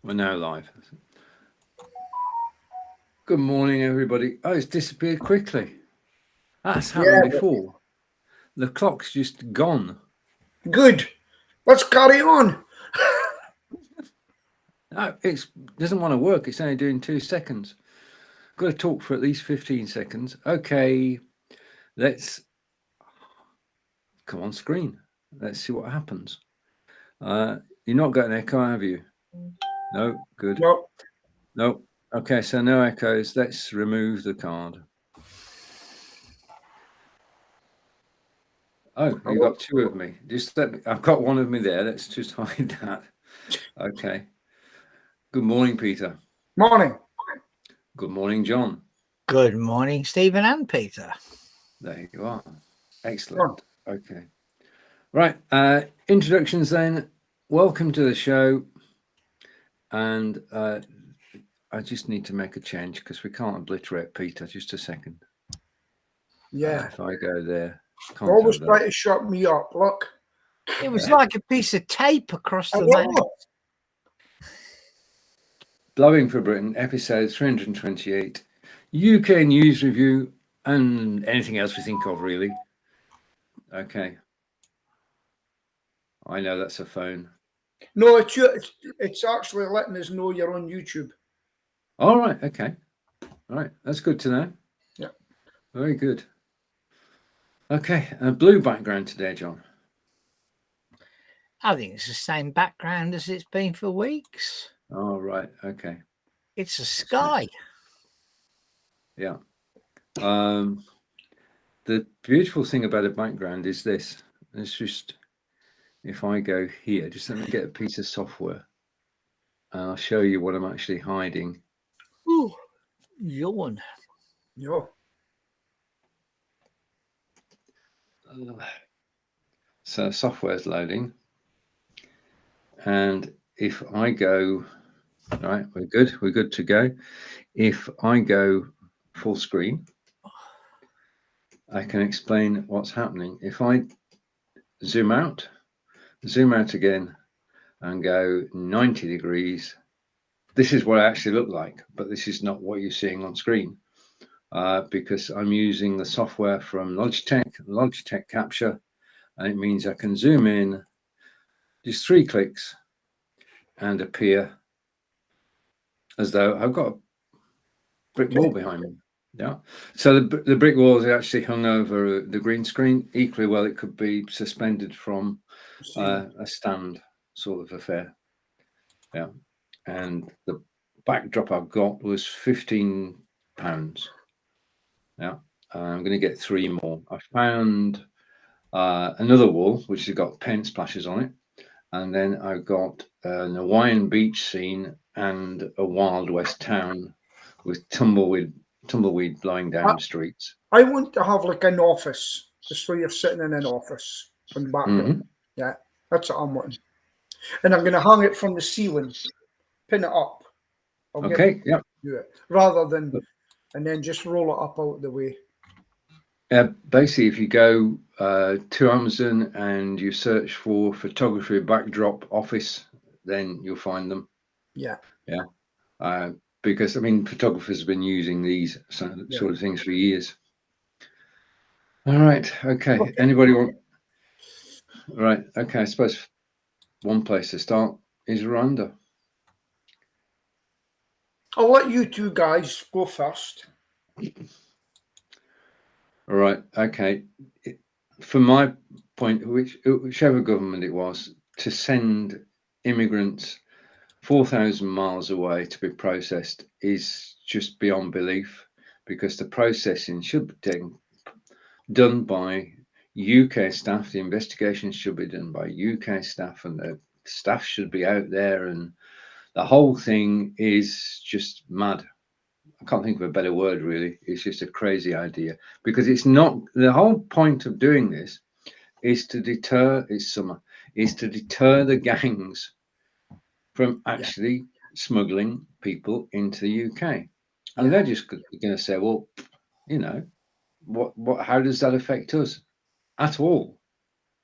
We're now live. Good morning, everybody. Oh, it's disappeared quickly. That's happened Yeah, before. The clock's just gone. good. Let's carry on. No, it doesn't want to work. It's only doing 2 seconds. Got to talk for at least 15 seconds. Okay, let's come on screen. Let's see what happens. You're not got an echo, have you? No, good. No, No. Okay, so no echoes. Let's remove the card. Oh, you got two of me. Just let me. I've got one of me there. Let's just hide that. Okay. Good morning, Peter. morning. Good morning, John. Good morning, Stephen and Peter. There you are. Excellent. Okay. Right. Introductions then. Welcome to the show. And I just need to make a change because we can't obliterate Peter. Just a second. Yeah. If I go there. Always try to shut me up. Look. It was like a piece of tape across the I map. know. Blabbing for Britain, episode 328. UK news review and anything else we think of, really. Okay. I know that's a phone. No, it's actually letting us know you're on YouTube. All right. Okay. All right. That's good to know. Yeah. Very good. Okay. A blue background today, John. I think it's the same background as it's been for weeks. Oh, right. Okay. It's a sky. Yeah. The beautiful thing about a background is this. It's just, if I go here, just let me get a piece of software. And I'll show you what I'm actually hiding. Ooh, yawn. Yeah. So software's loading. And if I go, right, we're good to go. If I go full screen, I can explain what's happening. If I zoom out again and go 90 degrees, this is what I actually look like, but this is not what you're seeing on screen because I'm using the software from Logitech Capture, and it means I can zoom in just 3 clicks and appear as though I've got a brick wall behind me. Yeah. So the brick wall is actually hung over the green screen. Equally well, it could be suspended from a stand sort of affair. Yeah. And the backdrop I've got was £15. Yeah. I'm going to get 3 more. I found another wall which has got paint splashes on it. And then I've got an Hawaiian beach scene and a Wild West town with tumbleweed blowing down the streets. I want to have like an office, just so you're sitting in an office on the background. Yeah, that's what I'm wanting. And I'm going to hang it from the ceiling, pin it up. Okay, yeah. Do it rather than, and then just roll it up out the way. Basically, if you go to Amazon and you search for photography backdrop office, then you'll find them. Yeah. Yeah. Because I mean, photographers have been using these sort of things for years. All right. Okay. Anybody want? Right. Okay. I suppose one place to start is Rwanda. I'll let you two guys go first. All right. Okay. From my point, whichever government it was, to send immigrants 4,000 miles away to be processed is just beyond belief, because the processing should be done by UK staff. The investigations should be done by UK staff, and the staff should be out there, and the whole thing is just mad. I can't think of a better word, really. It's just a crazy idea, because it's not, the whole point of doing this is to deter, to deter the gangs from actually smuggling people into the UK. And they're just going to say, well, you know, how does that affect us at all?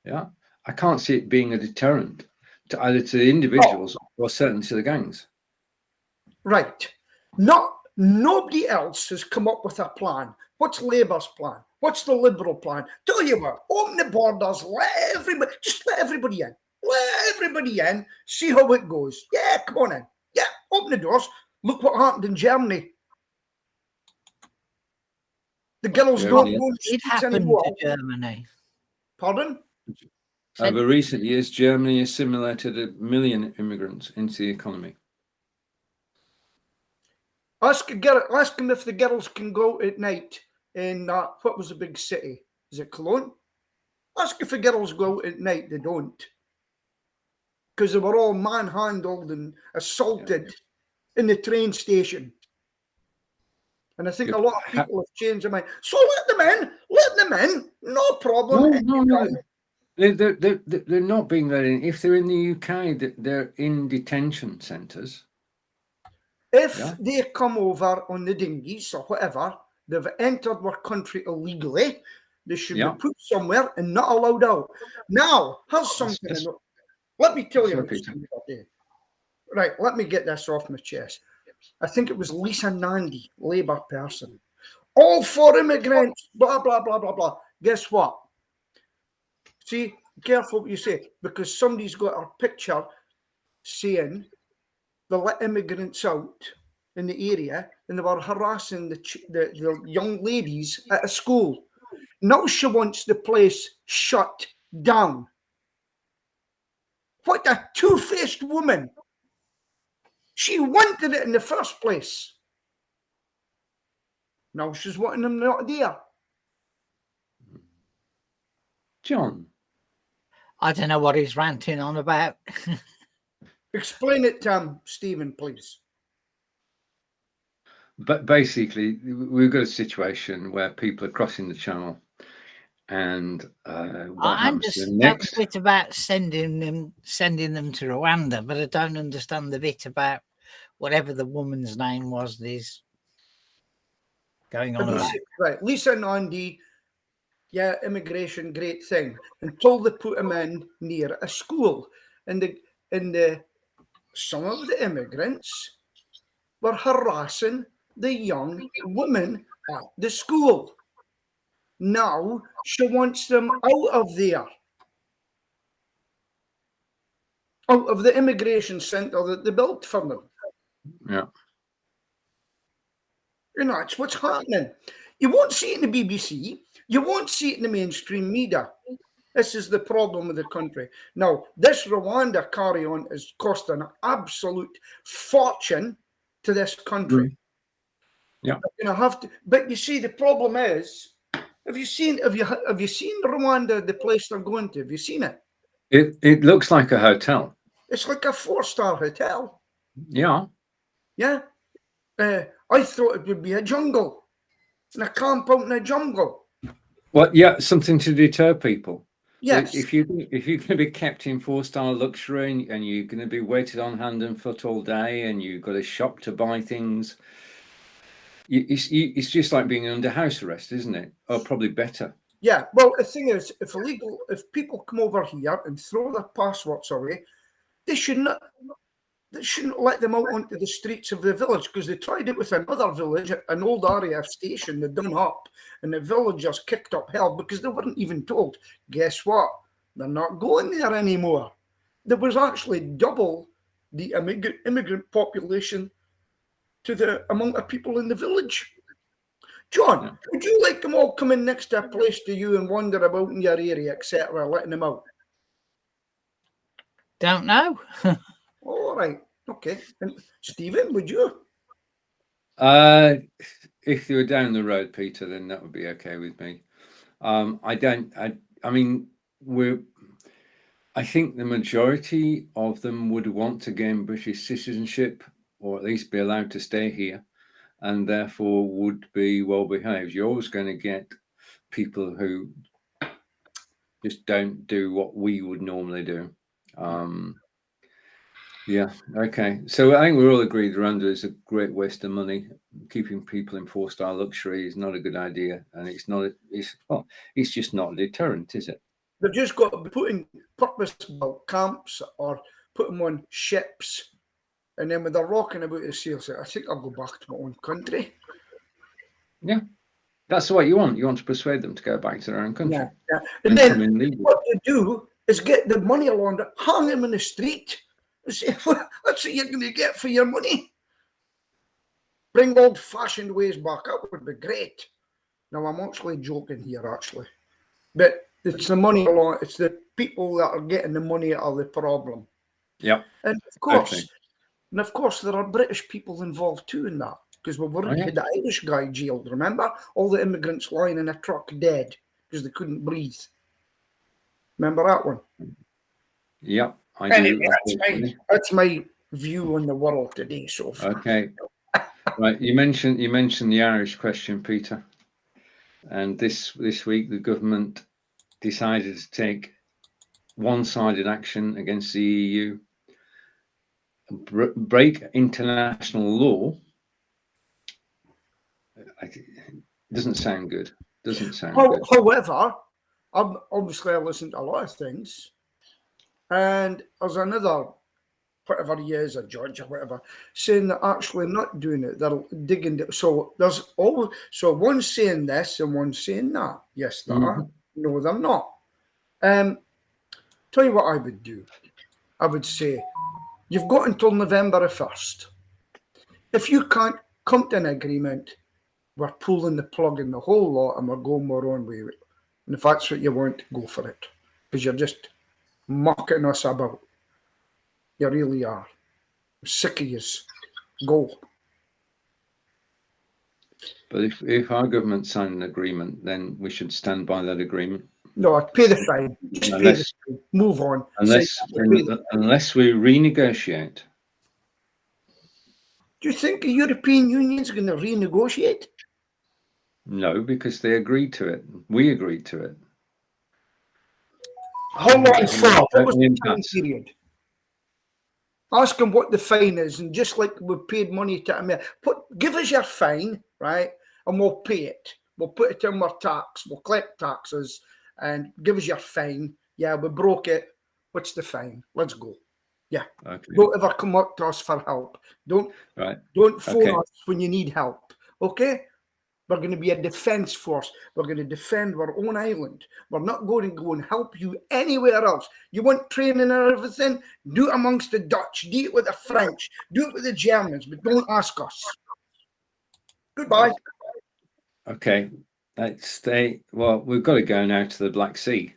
Yeah. I can't see it being a deterrent to either to the individuals or certainly to the gangs. Right. Nobody else has come up with a plan. What's Labour's plan? What's the Liberal plan? Tell you what, open the borders, let everybody in. Let everybody in, see how it goes. Yeah, come on in. Yeah, open the doors. Look what happened in Germany. The girls don't go in the It streets happened anymore. to Germany. Pardon? Over recent years, Germany assimilated 1 million immigrants into the economy. Ask them if the girls can go out at night in what was the big city? Is it Cologne? Ask if the girls go out at night. They don't, because they were all manhandled and assaulted in the train station. And I think a lot of people have changed their mind. So let them in, no problem. No. They're not being let in. If they're in the UK, they're in detention centres. If they come over on the dinghies or whatever, they've entered our country illegally, they should be put somewhere and not allowed out. Now, here's something. Let me tell you. Right, let me get this off my chest. I think it was Lisa Nandy, Labour person. All for immigrants, blah, blah, blah, blah, blah. Guess what? See, careful what you say, because somebody's got a picture saying they let immigrants out in the area and they were harassing the young ladies at a school. Now she wants the place shut down. What a two-faced woman. She wanted it in the first place. Now she's wanting them not there. John. I don't know what he's ranting on about. Explain it to him, Stephen, please. But basically, we've got a situation where people are crossing the channel, and what happens to the next bit about sending them to Rwanda, but I don't understand the bit about whatever the woman's name was. Is going on about. Right, Lisa Nandy. Yeah, immigration, great thing. Until they put him in near a school, and some of the immigrants were harassing the young women at the school. Now she wants them out of there, out of the immigration centre that they built for them. Yeah. You know, it's what's happening. You won't see it in the BBC. You won't see it in the mainstream media. This is the problem with the country. Now, this Rwanda carry-on has cost an absolute fortune to this country. Yeah. You know, but you see, the problem is, have you seen Rwanda, the place they're going to? Have you seen it? It looks like a hotel. It's like a 4-star hotel. Yeah. Yeah. I thought it would be a jungle, and a camp out in a jungle. Well, yeah, something to deter people. Yes. If you're going to be kept in 4-star luxury and you're going to be waited on hand and foot all day, and you've got to shop to buy things, it's just like being under house arrest, isn't it? Or probably better. Yeah. Well, the thing is, if people come over here and throw their passports away, they shouldn't let them out onto the streets of the village, because they tried it with another village, an old RAF station they'd done up, and the villagers kicked up hell because they weren't even told. Guess what? They're not going there anymore. There was actually double the immigrant population to the amount of people in the village. John, would you like them all coming next to a place to you and wander about in your area, etc., letting them out? Don't know. All right. Okay. And Stephen, would you? If they were down the road, Peter, then that would be okay with me. I think the majority of them would want to gain British citizenship, or at least be allowed to stay here, and therefore would be well behaved. You're always going to get people who just don't do what we would normally do. Yeah. Okay. So I think we're all agreed Rwanda is a great waste of money. Keeping people in 4-star luxury is not a good idea, and it's just not a deterrent, is it? They've just got to be put in purpose-built camps or put them on ships And then when they're rocking about the sales, I think I'll go back to my own country. Yeah, that's what you want. You want to persuade them to go back to their own country. Yeah. And then come in legally. what you do is get the money laundered, hang them in the street, and say, well, that's what you're going to get for your money. Bring old-fashioned ways back. That would be great. Now, I'm actually joking here, actually. But it's the money along, it's the people that are getting the money out of the problem. Yeah. And of course, there are British people involved too in that, because we've already had the Irish guy jailed, remember? All the immigrants lying in a truck dead because they couldn't breathe. Remember that one? Yeah, I anyway, do. That's my view on the world today so far. Okay. Right, you mentioned the Irish question, Peter. And this week the government decided to take one-sided action against the EU, break international law. It doesn't sound good. Doesn't sound good. However, obviously I listen to a lot of things, and there's another whatever he is, a judge or whatever, saying that actually not doing it, they're digging it. So there's always, so one's saying this and one's saying that. Yes, they are. No, they're not. Tell you what I would do. I would say, you've got until November 1st. If you can't come to an agreement, we're pulling the plug in the whole lot and we're going our own way. And if that's what you want, go for it. Because you're just mucking us about. You really are. I'm sick of you. Go. But if our government signed an agreement, then we should stand by that agreement. No, I'd pay the fine. Just pay the fine. Move on. Unless we renegotiate. Do you think the European Union's going to renegotiate? No, because they agreed to it. We agreed to it. How long for? What was the time period? Ask them what the fine is, and just like we paid money to America, give us your fine, right? And we'll pay it. We'll put it in our tax. We'll collect taxes and give us your fine. Yeah, we broke it. What's the fine? Let's go. Yeah. Okay. Don't ever come up to us for help. Don't phone us when you need help. Okay? We're going to be a defense force. We're going to defend our own island. We're not going to go and help you anywhere else. You want training and everything? Do it amongst the Dutch. Do it with the French. Do it with the Germans. But don't ask us. Goodbye. Okay. Let's stay. Well, we've got to go now to the Black Sea.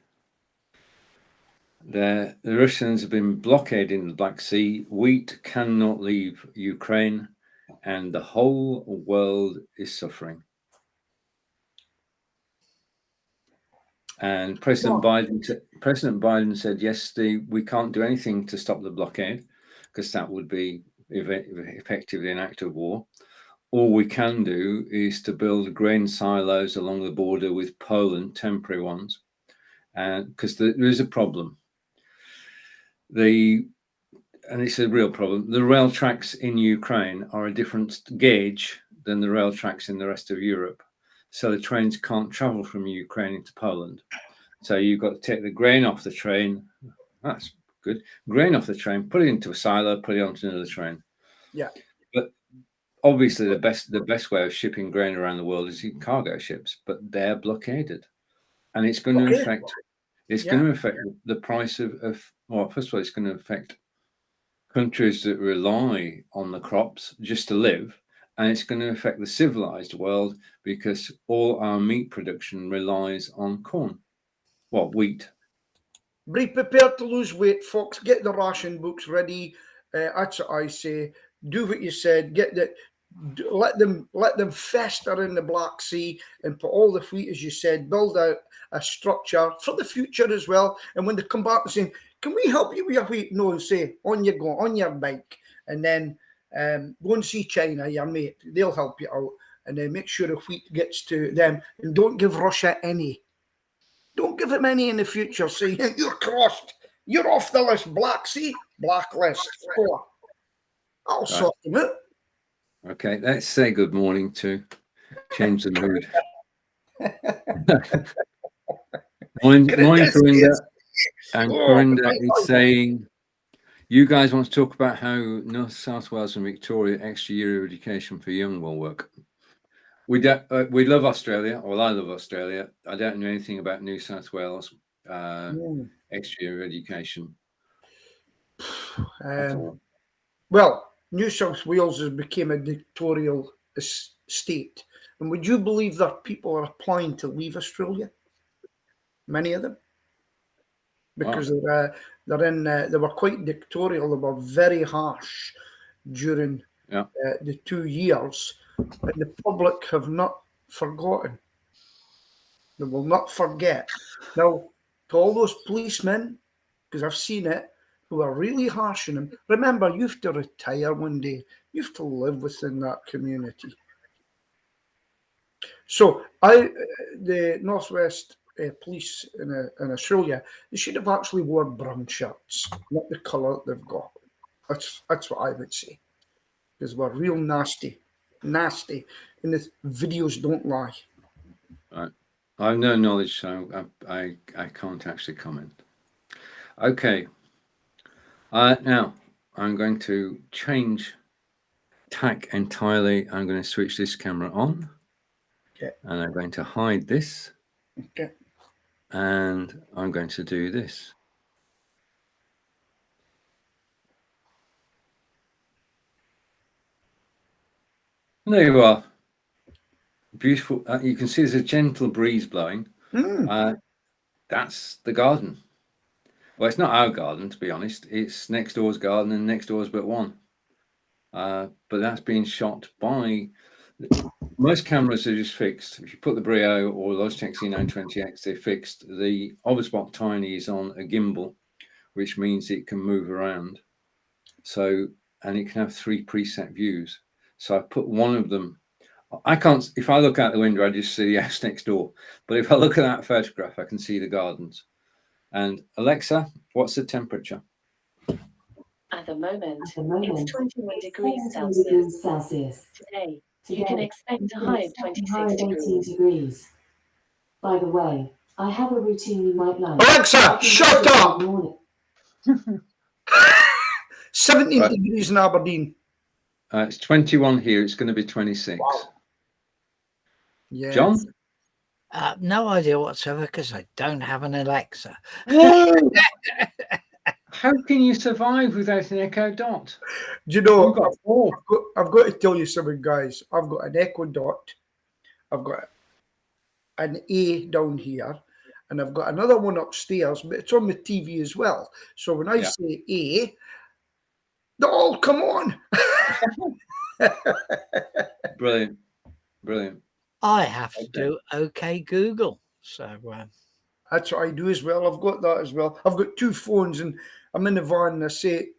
The Russians have been blockading the Black Sea. Wheat cannot leave Ukraine, and the whole world is suffering. And President Biden said yesterday, we can't do anything to stop the blockade because that would be effectively an act of war. All we can do is to build grain silos along the border with Poland, temporary ones, because there is a problem. And it's a real problem. The rail tracks in Ukraine are a different gauge than the rail tracks in the rest of Europe. So the trains can't travel from Ukraine into Poland. So you've got to take the grain off the train. That's good. Grain off the train, put it into a silo, put it onto another train. Yeah. But obviously the best way of shipping grain around the world is in cargo ships, but they're blockaded. And it's going to affect the price of well, first of all, it's going to affect countries that rely on the crops just to live. And it's going to affect the civilized world because all our meat production relies on corn. Well, wheat. Be prepared to lose weight, folks. Get the ration books ready. That's what I say. Do what you said. Let them fester in the Black Sea and put all the wheat, as you said, build out a structure for the future as well. And when they come back and say, can we help you with your wheat? No, say, on you go, on your bike. And then go and see China, your mate. They'll help you out. And then make sure the wheat gets to them. And don't give Russia any. Don't give them any in the future. Say, you're crossed. You're off the list. Black Sea, blacklist. Go. I'll sort them out. Okay, let's say good morning to change the mood. morning, Corinda. And Corinda is saying, You guys want to talk about how North South Wales and Victoria extra year of education for young will work? We love Australia. Well, I love Australia. I don't know anything about New South Wales extra year of education at all. Well, New South Wales has become a dictatorial state, and would you believe that people are applying to leave Australia? Many of them, because they were quite dictatorial. They were very harsh during the 2 years, and the public have not forgotten. They will not forget. Now, to all those policemen, because I've seen it, who are really harsh on them, remember, you have to retire one day. You have to live within that community. So, the Northwest Police in Australia, they should have actually worn brown shirts, not the colour they've got. That's what I would say. Because we're real nasty, and the videos don't lie. Right. I have no knowledge, so I can't actually comment. Okay. Now I'm going to change tack entirely. I'm going to switch this camera on. Okay. And I'm going to hide this. Okay. And I'm going to do this. There you are. Beautiful. You can see there's a gentle breeze blowing. That's the garden. Well, it's not our garden, to be honest. It's next door's garden, and next door's but one. But that's being shot by... Most cameras are just fixed. If you put the Brio or Logitech C920X, they're fixed. The Obisbot Tiny is on a gimbal, which means it can move around. So, and it can have 3 preset views. So I put one of them. I can't, if I look out the window, I just see the house next door. But if I look at that photograph, I can see the gardens. And Alexa, what's the temperature? At the moment, it's 21 degrees Celsius. Today, you can expect a high of 26 degrees. By the way, I have a routine you might like. Alexa, shut up! 17 degrees in Aberdeen. It's 21 here. It's going to be 26. Wow. Yeah. John? No idea whatsoever because I don't have an Alexa. How can you survive without an Echo Dot? Do you know, I've got to tell you something, guys. I've got an Echo Dot. I've got an A down here. And I've got another one upstairs, but it's on the TV as well. So when I say A, they all come on. Brilliant. Brilliant. I have to do OK Google. So that's what I do as well. I've got that as well. I've got 2 phones and I'm in the van and I say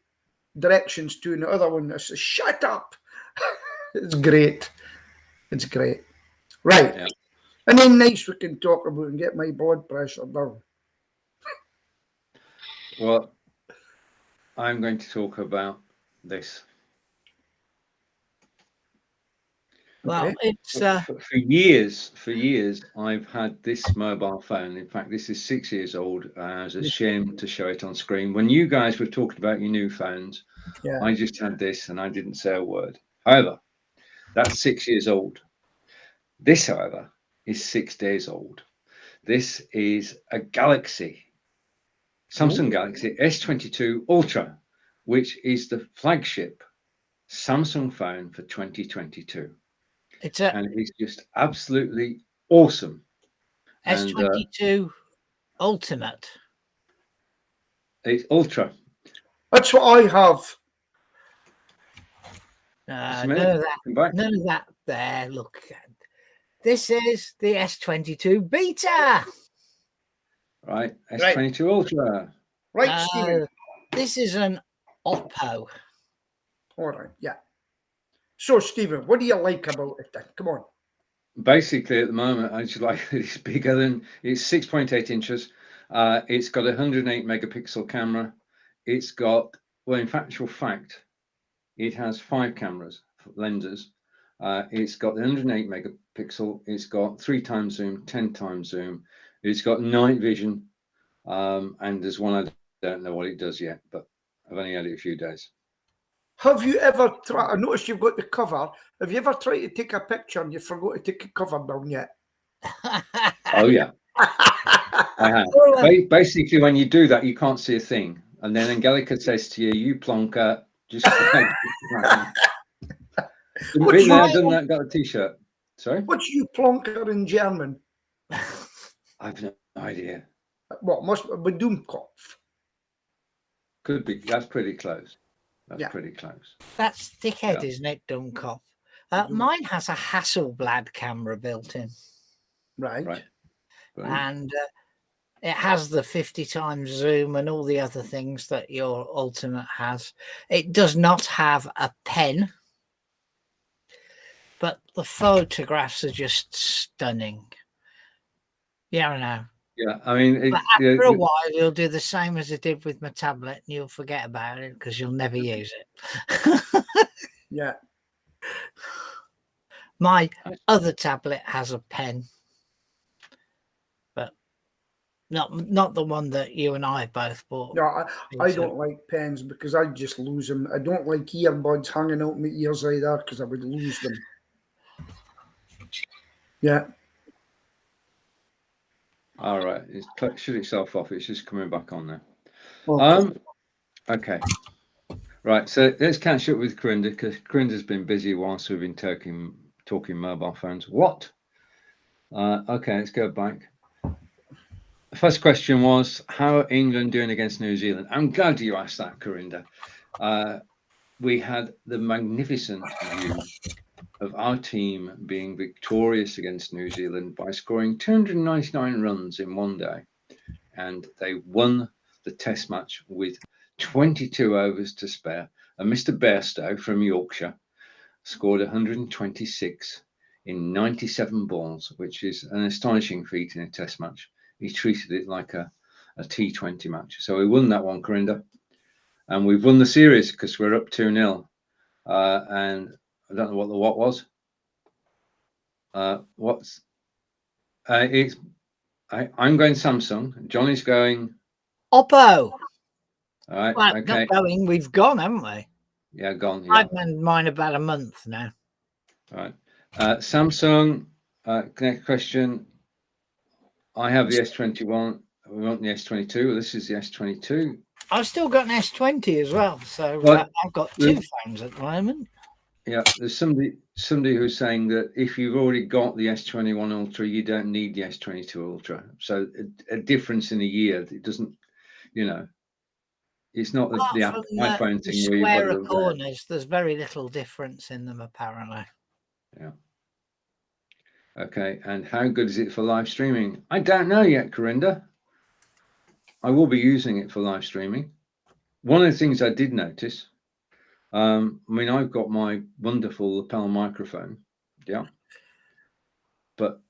directions to, and the other one I say, shut up. It's great. It's great. Right. Yeah. And then nice we can talk about and get my blood pressure down. Well, I'm going to talk about this. Well, okay. It's for years, I've had this mobile phone. In fact, this is 6 years old. I was ashamed to show it on screen. When you guys were talking about your new phones, I just had this and I didn't say a word. However, that's 6 years old. This, however, is 6 days old. This is a Galaxy, Samsung Galaxy S22 Ultra, which is the flagship Samsung phone for 2022. And it's just absolutely awesome. S22 Ultimate. It's Ultra. That's what I have. None of that there. Look, this is the S22 Beta. Right, S22 Ultra. Right, Stephen. This is an Oppo. All right, yeah. So, Stephen, what do you like about it then? Come on. Basically, at the moment, I just like it's bigger than, it's 6.8 inches. It's got a 108 megapixel camera. It's got, well, in actual fact, it has 5 lenses. It's got the 108 megapixel. It's got 3 times zoom, 10 times zoom. It's got night vision. And there's one I don't know what it does yet, but I've only had it a few days. Have you ever tried? I noticed you've got the cover. Have you ever tried to take a picture and you forgot to take the cover down yet? Oh yeah, I have. Basically, when you do that, you can't see a thing, and then Angelica says to you, "You plonker, just." Been there, done that, got a T-shirt. Sorry. What's you plonker in German? I've no idea. What must be Dummkopf? Could be. That's pretty close. That's pretty close. That's dickhead, isn't it, Dummkopf? Mine has a Hasselblad camera built in. Right. And it has the 50 times zoom and all the other things that your Ultimate has. It does not have a pen, but the photographs are just stunning. Yeah, I know. Yeah, I mean, after a while, you'll do the same as I did with my tablet, and you'll forget about it because you'll never use it. Yeah. My other tablet has a pen, but not the one that you and I both bought. No, I don't like pens because I just lose them. I don't like earbuds hanging out my ears either because I would lose them. Yeah. All right, it's shut itself off. It's just coming back on now. Okay. Right, so let's catch up with Corinda because Corinda's been busy whilst we've been talking mobile phones. What? Okay, let's go back. The first question was, how are England doing against New Zealand? I'm glad you asked that, Corinda. We had the magnificent view of our team being victorious against New Zealand by scoring 299 runs in one day. And they won the test match with 22 overs to spare. And Mr. Bairstow from Yorkshire scored 126 in 97 balls, which is an astonishing feat in a test match. He treated it like a T20 match. So we won that one, Corinda. And we've won the series because we're up 2-0. And I don't know what the what was. I'm going Samsung. Johnny's going Oppo. All right. Well, okay. not going. We've gone, haven't we? Yeah, gone. Yeah. I've had mine about a month now. All right. Samsung. Next question. I have the S21. We want the S22. This is the S22. I've still got an S20 as well. So I've got two phones at the moment. Yeah, there's somebody who's saying that if you've already got the S21 Ultra, you don't need the S22 Ultra. So a difference in a year, it doesn't, it's not the iPhone thing where you've got to corners. There's very little difference in them, apparently. Yeah. Okay, and how good is it for live streaming? I don't know yet, Corinda. I will be using it for live streaming. One of the things I did notice, I mean, I've got my wonderful lapel microphone, yeah, but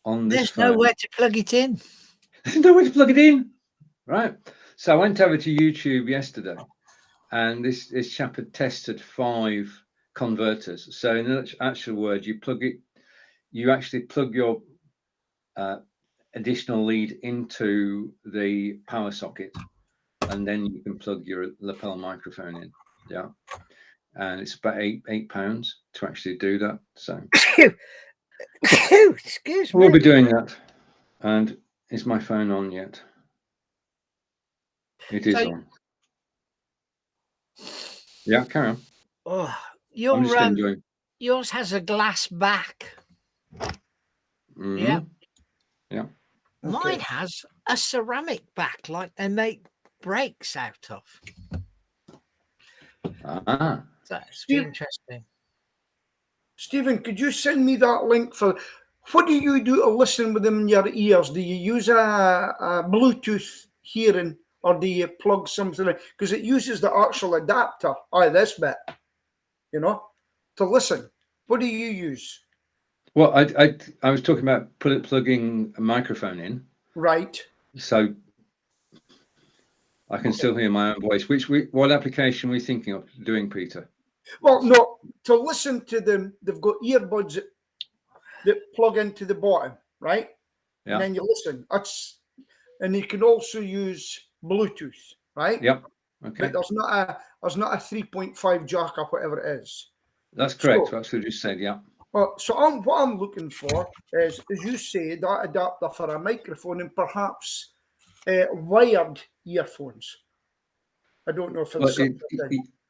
on this phone, there's nowhere to plug it in. There's nowhere to plug it in, right? So I went over to YouTube yesterday, and this chap had tested 5 converters. So in actual word, you actually plug your additional lead into the power socket, and then you can plug your lapel microphone in. Yeah, and it's about £8 to actually do that. So excuse me. We'll be doing that. And is my phone on yet? It is on. Yeah, carry on. Oh, I'm just enjoying. Yours has a glass back. Mm-hmm. Yeah. Yeah. Mine has a ceramic back, like they make brakes out of. That's interesting. Stephen, could you send me that link for what do you do to listen with them in your ears? Do you use a Bluetooth hearing or do you plug something in? Because it uses the actual adapter, this bit, to listen. What do you use? Well, I was talking about plugging a microphone in. Right. So I can still hear my own voice. What application are we thinking of doing, Peter? Well, no, to listen to them, they've got earbuds that plug into the bottom, right? Yeah. And then you listen. And you can also use Bluetooth, right? Yep. Okay, but there's not a 3.5 jack or whatever it is. that's correct. So, That's what you said. Yeah. so what I'm looking for is, as you say, that adapter for a microphone and perhaps wired earphones. I don't know if it's something.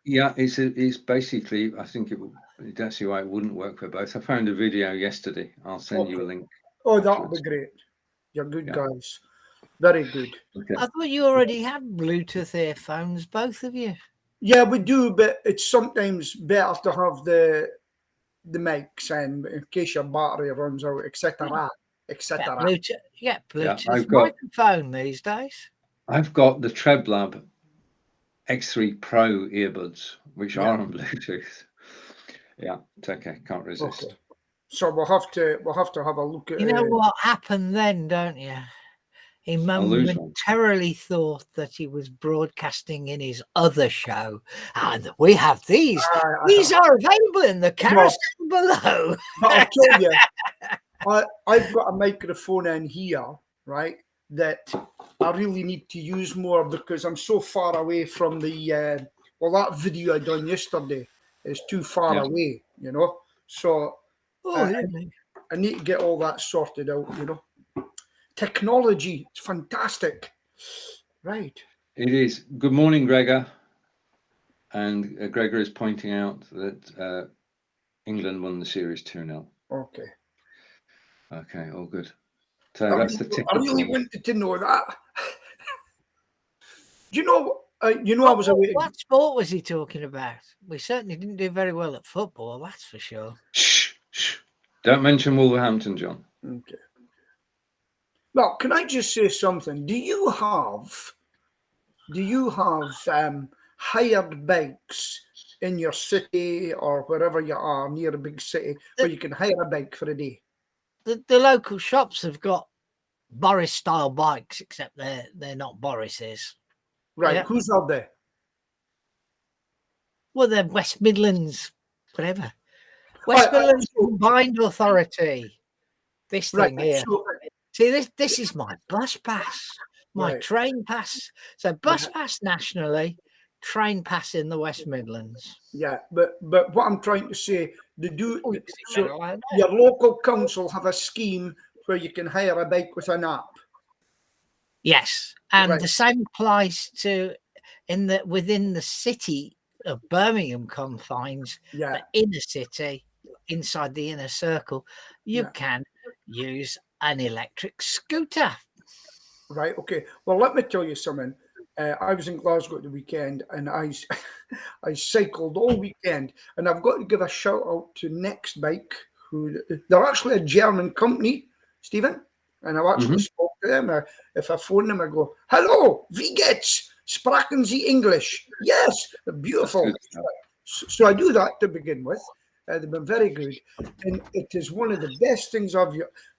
Yeah, it's basically, I think that's why it wouldn't work for both. I found a video yesterday. I'll send you a link. Oh, that would be great. You're good guys. Very good. Okay. I thought you already had Bluetooth earphones, both of you. Yeah, we do, but it's sometimes better to have the mics and in case your battery runs out, etc. etc. Bluetooth microphone these days. I've got the Treblab X3 Pro earbuds, which are on Bluetooth. Yeah, it's okay. Can't resist. Okay. So we'll have to have a look at. You know what happened then, don't you? He momentarily thought that he was broadcasting in his other show, and we have these. These are available in the carousel below. But I'll tell you, I've got a microphone in here, right, that I really need to use more because I'm so far away from the that video I done yesterday is too far away, you know. So I need to get all that sorted out, you know. Technology, it's fantastic. Right. It is. Good morning, Gregor. And Gregor is pointing out that England won the series 2-0. Okay. Okay, all good. So that's the ticket. I really wanted to know that. Do you know? I was away. What sport was he talking about? We certainly didn't do very well at football, that's for sure. Shh. Don't mention Wolverhampton, John. Okay. Well, can I just say something? Do you have hired bikes in your city or wherever you are near a big city where you can hire a bike for a day? The local shops have got Boris style bikes, except they're not Boris's. Right. Yeah. Who's out there? Well, they're West Midlands, whatever. West Midlands Combined Authority. This thing here. See, this is my bus pass, my train pass. So bus pass nationally, train pass in the West Midlands. Yeah, but what I'm trying to say, your local council have a scheme where you can hire a bike with an app. Yes, and the same applies to within the city of Birmingham confines, the inner city, inside the inner circle, you can use an electric scooter. Right. Okay. Well, let me tell you something. I was in Glasgow at the weekend, and I cycled all weekend, and I've got to give a shout out to Next Bike, they're actually a German company, Stephen, and I've actually spoke to them. If I phone them, I go, "Hello, wie geht's? Sprachen Sie English?" Yes, beautiful. So I do that to begin with. They've been very good, and it is one of the best things I've.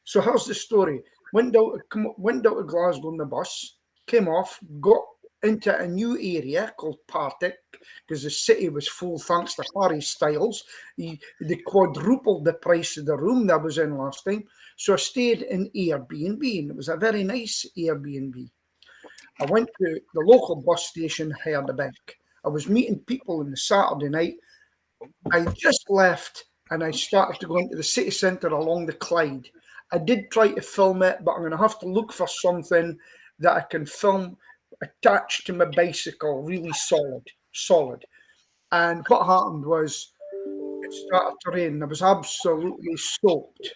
So here's the story. Went down to Glasgow on the bus, came off, got into a new area called Partick because the city was full thanks to Harry Styles. They quadrupled the price of the room that I was in last time. So I stayed in Airbnb, and it was a very nice Airbnb. I went to the local bus station, hired a bike. I was meeting people on the Saturday night. I just left and I started to go into the city centre along the Clyde. I did try to film it, but I'm going to have to look for something that I can film attached to my bicycle, really solid. And what happened was it started to rain. I was absolutely soaked.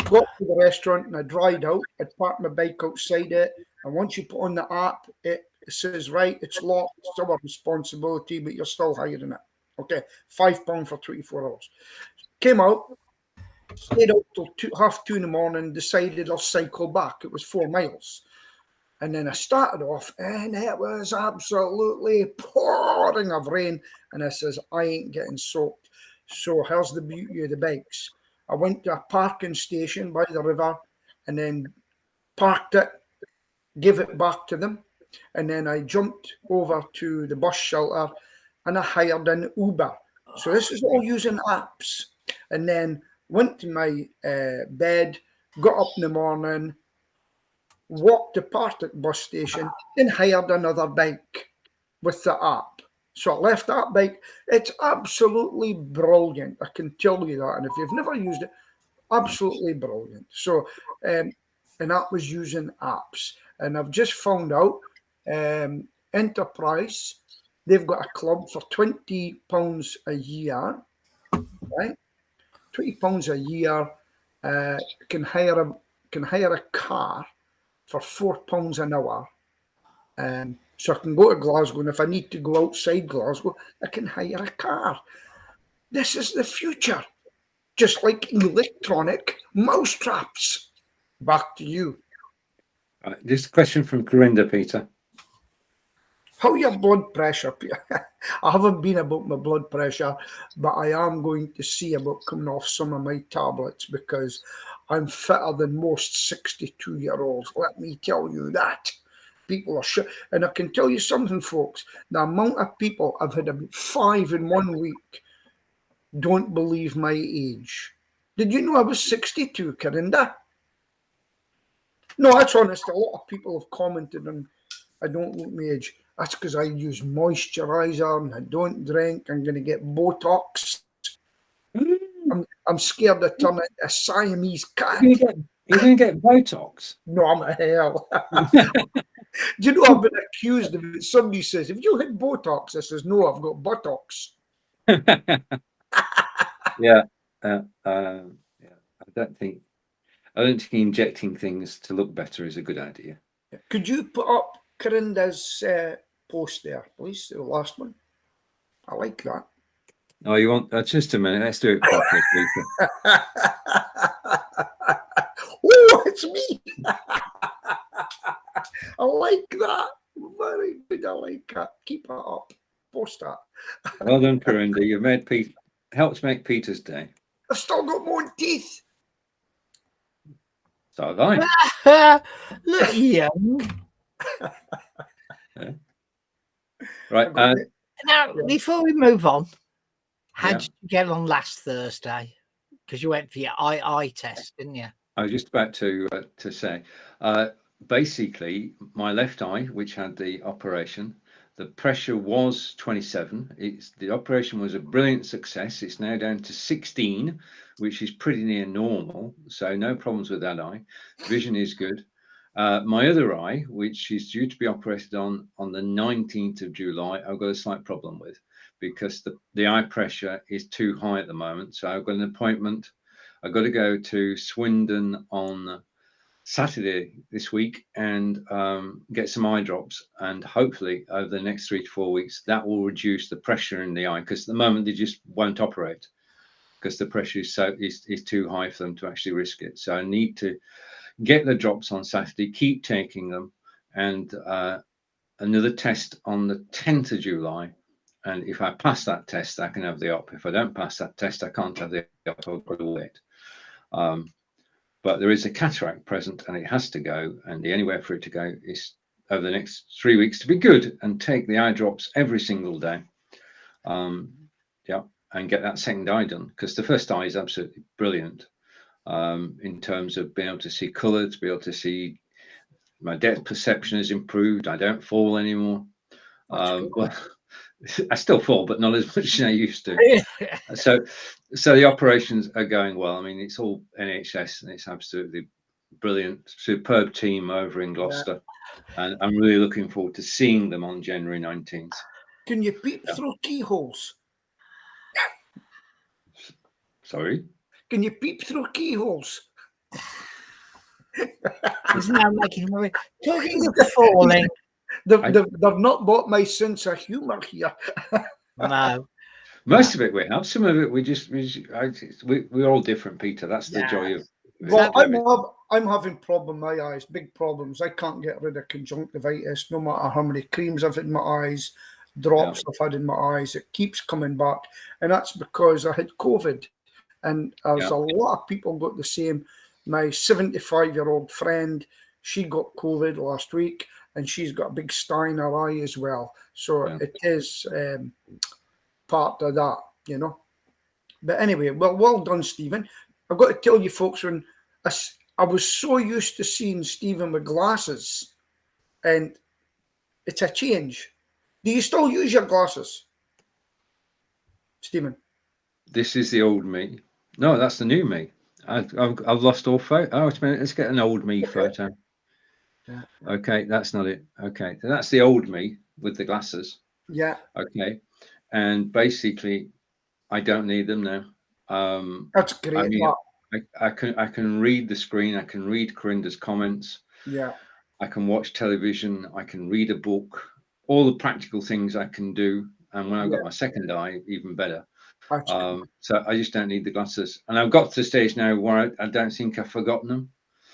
Got to the restaurant and I dried out. I parked my bike outside it. And once you put on the app, it says, right, it's locked, it's our responsibility, but you're still hiring it. Okay, £5 for 24 hours. Came out, stayed out till 2:30 in the morning, decided I'll cycle back. It was 4 miles. And then I started off and it was absolutely pouring of rain. And I says, I ain't getting soaked. So here's the beauty of the bikes. I went to a parking station by the river and then parked it, gave it back to them. And then I jumped over to the bus shelter and I hired an Uber. So this is all using apps. And then went to my bed, got up in the morning, walked to Partick bus station and hired another bike. with the app. So I left that bike. It's absolutely brilliant. I can tell you that. And if you've never used it, absolutely brilliant. So, and that was using apps. And I've just found out Enterprise, they've got a club for £20 a year, right? £20 a year. Can hire a car for £4 an hour. So I can go to Glasgow, and if I need to go outside Glasgow, I can hire a car. This is the future, just like electronic mousetraps. Back to you. Just a question from Corinda, Peter. How your blood pressure, Peter? I haven't been about my blood pressure, but I am going to see about coming off some of my tablets because I'm fitter than most 62-year-olds. Let me tell you that. People are shit. And I can tell you something, folks. The amount of people, I've had about 5 in 1 week, don't believe my age. Did you know I was 62, Corinda? No, that's honest. A lot of people have commented on I don't look my age. That's because I use moisturizer and I don't drink. I'm going to get Botox. I'm scared to turn into a Siamese cat. You're going to get Botox? No, I'm a hell. Do you know I've been accused of it? Somebody says, "Have you had Botox?" I says, "No, I've got buttocks." Yeah. I don't think injecting things to look better is a good idea. Could you put up Corinda's post there, please? The last one. I like that. Oh, you want? Just a minute. Let's do it properly, Peter. Oh, it's me. I like that. Very good. I like that. Keep it up. Post that. Well done, Corinda. You've made Pete helps make Peter's day. I've still got more teeth. So have I. Look young. Yeah. Right. Now, before we move on, how Yeah. did you get on last Thursday? Because you went for your eye test, didn't you? I was just about to say, basically, my left eye, which had the operation, the pressure was 27. The operation was a brilliant success. It's now down to 16, which is pretty near normal. So no problems with that eye. Vision is good. My other eye, which is due to be operated on the 19th of July, I've got a slight problem with because the eye pressure is too high at the moment. So I've got an appointment. I've got to go to Swindon on Saturday this week and get some eye drops, and hopefully over the next 3 to 4 weeks that will reduce the pressure in the eye, because at the moment they just won't operate because the pressure is too high for them to actually risk it. So I need to get the drops on Saturday, keep taking them, and another test on the 10th of July. And if I pass that test, I can have the op. If I don't pass that test, I can't have the op. I've got to wait. But there is a cataract present and it has to go. And the only way for it to go is over the next 3 weeks to be good and take the eye drops every single day. And get that second eye done, because the first eye is absolutely brilliant in terms of being able to see color, to be able to see my depth perception has improved. I don't fall anymore. Well, I still fall, but not as much as I used to. So the operations are going well. I mean, it's all NHS and it's absolutely brilliant, superb team over in Gloucester. And I'm really looking forward to seeing them on January 19th. Can you peep through keyholes? Sorry? Can you peep through keyholes? He's now making me talking of falling. They've not bought my sense of humour here. No. Most of it we have. Some of it we're all different, Peter. That's the joy of. Well, I'm having problem with my eyes, big problems. I can't get rid of conjunctivitis, no matter how many creams I've had in my eyes, drops I've had in my eyes. It keeps coming back, and that's because I had COVID, and there's a lot of people got the same. My 75-year-old friend, she got COVID last week, and she's got a big sty in her eye as well. So it is part of that, you know. But anyway, well done, Stephen. I've got to tell you, folks, when I was so used to seeing Stephen with glasses, and it's a change. Do you still use your glasses, Stephen? This is the old me. No, that's the new me. I've lost all photo. Oh, wait a minute. Let's get an old me photo. Yeah. Okay, that's not it. Okay, so that's the old me with the glasses. Yeah. Okay, and basically, I don't need them now. That's great. I mean, I can read the screen. I can read Corinda's comments. Yeah. I can watch television. I can read a book. All the practical things I can do. And when I've got my second eye, even better. So I just don't need the glasses. And I've got to the stage now where I don't think I've forgotten them,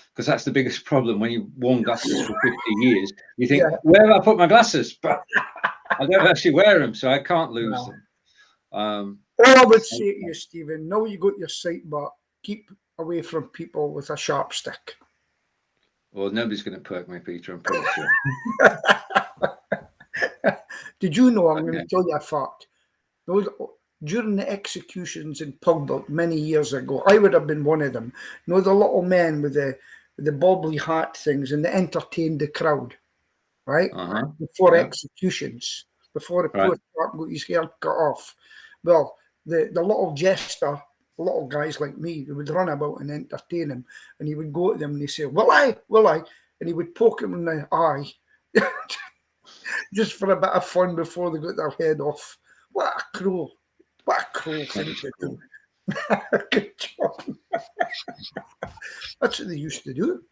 because that's the biggest problem. When you've worn glasses for 50 years, you think, where have I put my glasses? But I don't actually wear them, so I can't lose them. All I would say to you, Stephen, know you got your sight, but keep away from people with a sharp stick. Well, nobody's going to perk my Peter, I'm pretty sure. Did you know, I'm going to tell you a fact. During the executions in public many years ago, I would have been one of them. You know, the little men with the bobbly hat things, and they entertained the crowd, right? Before executions, before the poor chap got his hair cut off. Well, the little jester, little guys like me, they would run about and entertain him, and he would go to them and he'd say, will I? And he would poke him in the eye just for a bit of fun before they got their head off. What a cruel thing to do. Good job. That's what they used to do.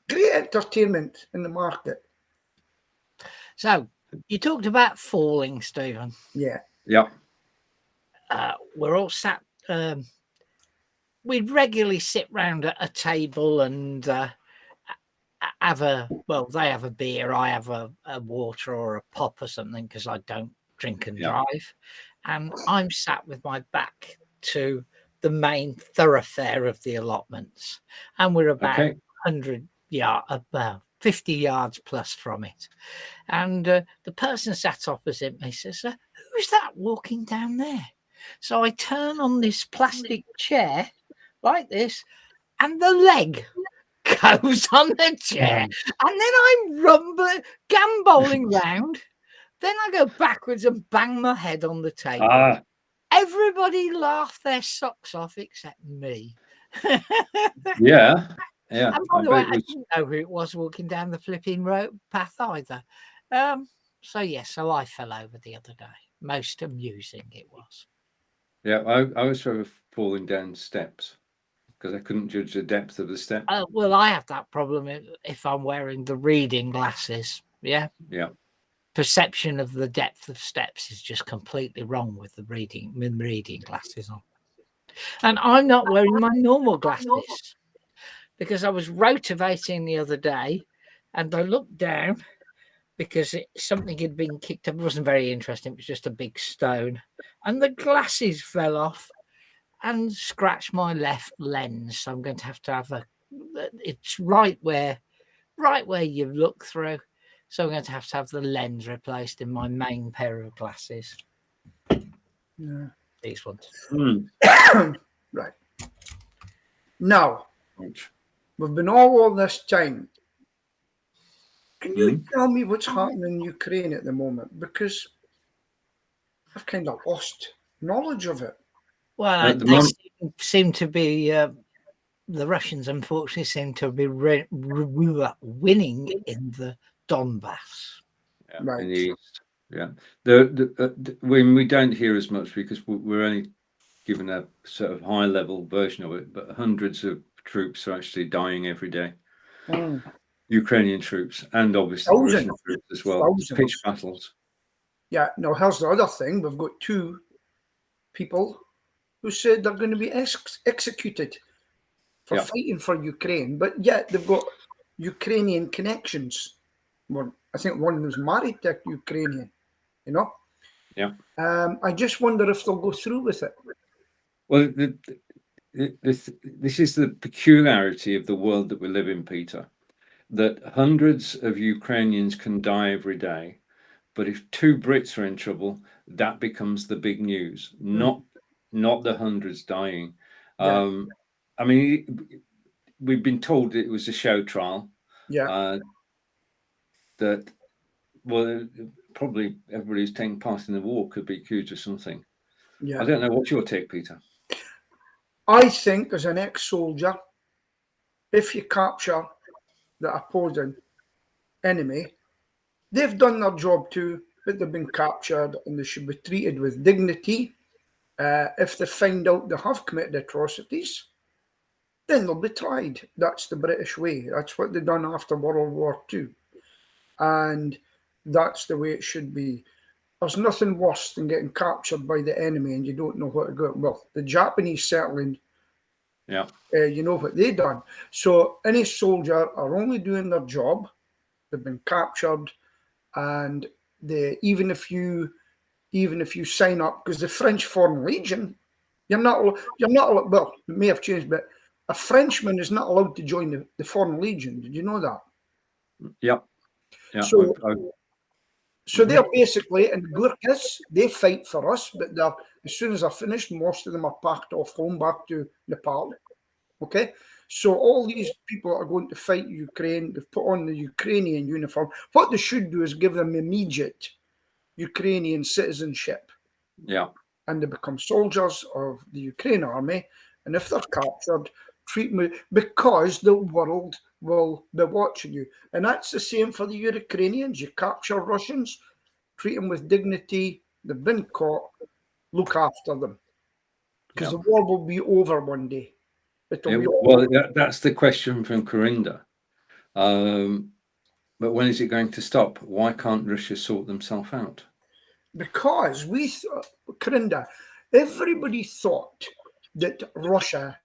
Great entertainment in the market. So you talked about falling, Stephen. Yeah. We're all sat. We'd regularly sit round at a table and have they have a beer, I have a water or a pop or something, because I don't drink and drive. And I'm sat with my back to the main thoroughfare of the allotments, and we're about 50 yards plus from it. And the person sat opposite me says, who's that walking down there? So I turn on this plastic chair like this, and the leg goes on the chair, and then I'm gambolling round. Then I go backwards and bang my head on the table. Everybody laughed their socks off except me. Yeah. And by the way, I didn't know who it was walking down the flipping road path either. So I fell over the other day. Most amusing it was. Yeah, I was sort of falling down steps because I couldn't judge the depth of the step. Well, I have that problem if I'm wearing the reading glasses. Yeah. Perception of the depth of steps is just completely wrong with the reading glasses on. And I'm not wearing my normal glasses because I was rotivating the other day and I looked down because something had been kicked up. It wasn't very interesting. It was just a big stone. And the glasses fell off and scratched my left lens. So I'm going to have it's right where you look through. So I'm going to have the lens replaced in my main pair of glasses. Yeah. These ones. Right. Now, we've been all this time. Can you tell me what's happening in Ukraine at the moment? Because I've kind of lost knowledge of it. Well, they seem to be... the Russians, unfortunately, seem to be winning in the Donbass. In the east. Yeah. When we don't hear as much because we're only given a sort of high level version of it, but hundreds of troops are actually dying every day. Ukrainian troops and obviously Russian troops as well. Pitched battles. Yeah. Now, here's the other thing. We've got 2 people who said they're going to be executed for fighting for Ukraine, but yet they've got Ukrainian connections. Well, I think one of them's married to a Ukrainian, you know? Yeah. I just wonder if they'll go through with it. Well, this is the peculiarity of the world that we live in, Peter, that hundreds of Ukrainians can die every day, but if 2 Brits are in trouble, that becomes the big news, not the hundreds dying. I mean, we've been told it was a show trial. That probably everybody who's taking part in the war could be accused of something. Yeah. I don't know. What's your take, Peter? I think as an ex-soldier, if you capture the opposing enemy, they've done their job too, but they've been captured and they should be treated with dignity. If they find out they have committed atrocities, then they'll be tried. That's the British way. That's what they've done after World War II. And that's the way it should be. There's nothing worse than getting captured by the enemy and you don't know what to go. Well, the Japanese certainly, you know what they've done. So any soldier are only doing their job. They've been captured, and even if you sign up, because the French Foreign Legion, you're not well, it may have changed, but a Frenchman is not allowed to join the Foreign Legion. Did you know that? Yeah. So they're basically, and Gurkhas, they fight for us, but as soon as they're finished, most of them are packed off home back to Nepal. Okay? So all these people are going to fight Ukraine. They've put on the Ukrainian uniform. What they should do is give them immediate Ukrainian citizenship. Yeah. And they become soldiers of the Ukraine army. And if they're captured, treat me, because the world will be watching you. And that's the same for the Ukrainians. You capture Russians, treat them with dignity. They've been caught. Look after them. Because the war will be over one day. Well, that's the question from Corinda. But when is it going to stop? Why can't Russia sort themselves out? Because Corinda, everybody thought that Russia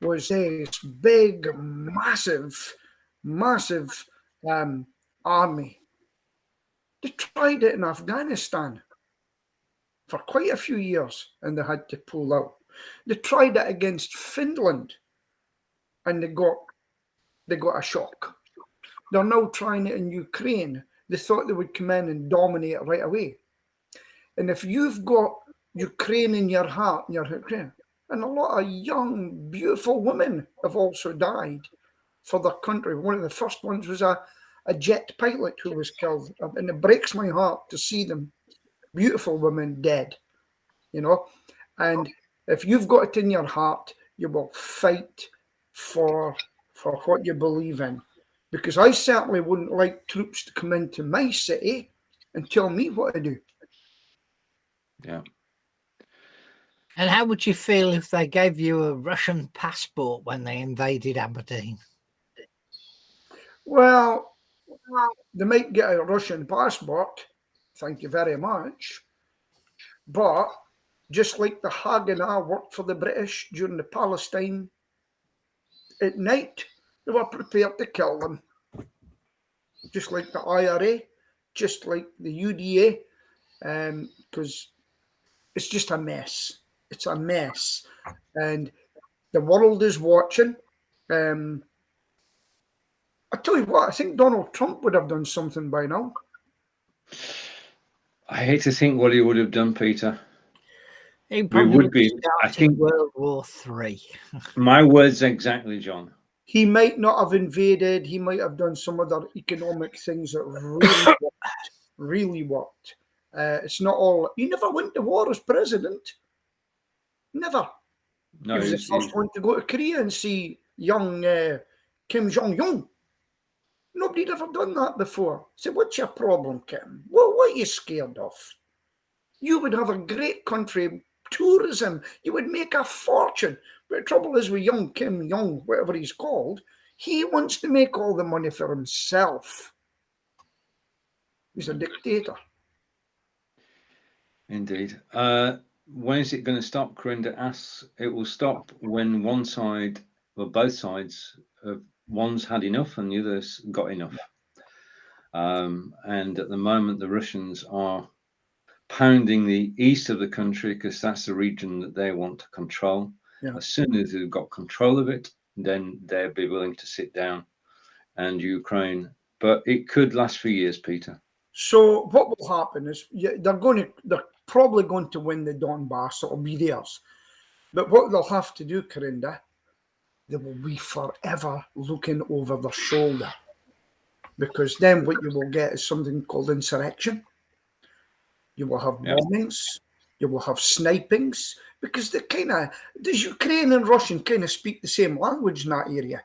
was this big, massive army. They tried it in Afghanistan for quite a few years and they had to pull out. They tried it against Finland and they got a shock. They're now trying it in Ukraine. They thought they would come in and dominate right away. And if you've got Ukraine in your heart, and a lot of young, beautiful women have also died for their country. One of the first ones was a jet pilot who was killed. And it breaks my heart to see them, beautiful women, dead, you know. And if you've got it in your heart, you will fight for what you believe in. Because I certainly wouldn't like troops to come into my city and tell me what to do. Yeah. And how would you feel if they gave you a Russian passport when they invaded Aberdeen? Well, they might get a Russian passport. Thank you very much. But just like the Haganah worked for the British during the Palestine, at night, they were prepared to kill them. Just like the IRA, just like the UDA, because it's just a mess. It's a mess. And the world is watching. I tell you what, I think Donald Trump would have done something by now. I hate to think what he would have done, Peter. He probably would be, I think, World War III. My words exactly, John. He might not have invaded. He might have done some other economic things that really worked. It's not all. He never went to war as president. Never. No, he was the first one to go to Korea and see young Kim Jong-un. Nobody'd ever done that before. So what's your problem, Kim? What are you scared of? You would have a great country, tourism. You would make a fortune. But the trouble is with young Kim Jong, whatever he's called, he wants to make all the money for himself. He's a dictator. Indeed. When is it going to stop? Corinda asks. It will stop when one side, or both sides, one's had enough and the other's got enough. And at the moment, the Russians are pounding the east of the country because that's the region that they want to control. Yeah. As soon as they've got control of it, then they'll be willing to sit down and Ukraine. But it could last for years, Peter. So what will happen is they're probably going to win the Donbass. It'll be theirs. But what they'll have to do, Corinda, they will be forever looking over their shoulder. Because then what you will get is something called insurrection. You will have bombings. You will have snipings, because the Ukraine and Russian kind of speak the same language in that area.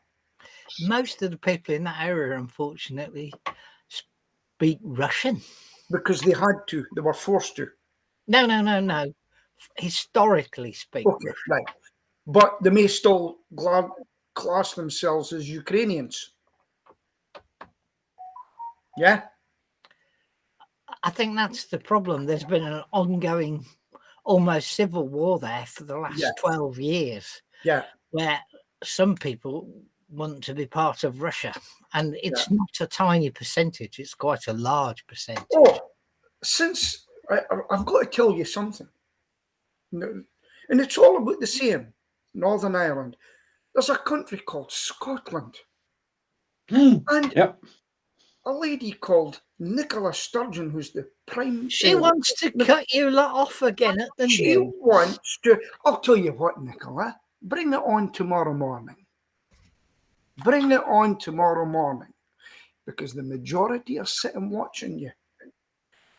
Most of the people in that area, unfortunately, speak Russian. Because they had to. They were forced to. No. Historically speaking. Okay, right. But they may still class themselves as Ukrainians. Yeah? I think that's the problem. There's been an ongoing, almost civil war there for the last 12 years. Yeah. Where some people want to be part of Russia. And it's not a tiny percentage. It's quite a large percentage. Oh, since I've got to tell you something. And it's all about the same. Northern Ireland. There's a country called Scotland. And a lady called Nicola Sturgeon, who's the Prime... She wants to cut you lot off again at the She wants to... I'll tell you what, Nicola. Bring it on tomorrow morning. Bring it on tomorrow morning. Because the majority are sitting watching you.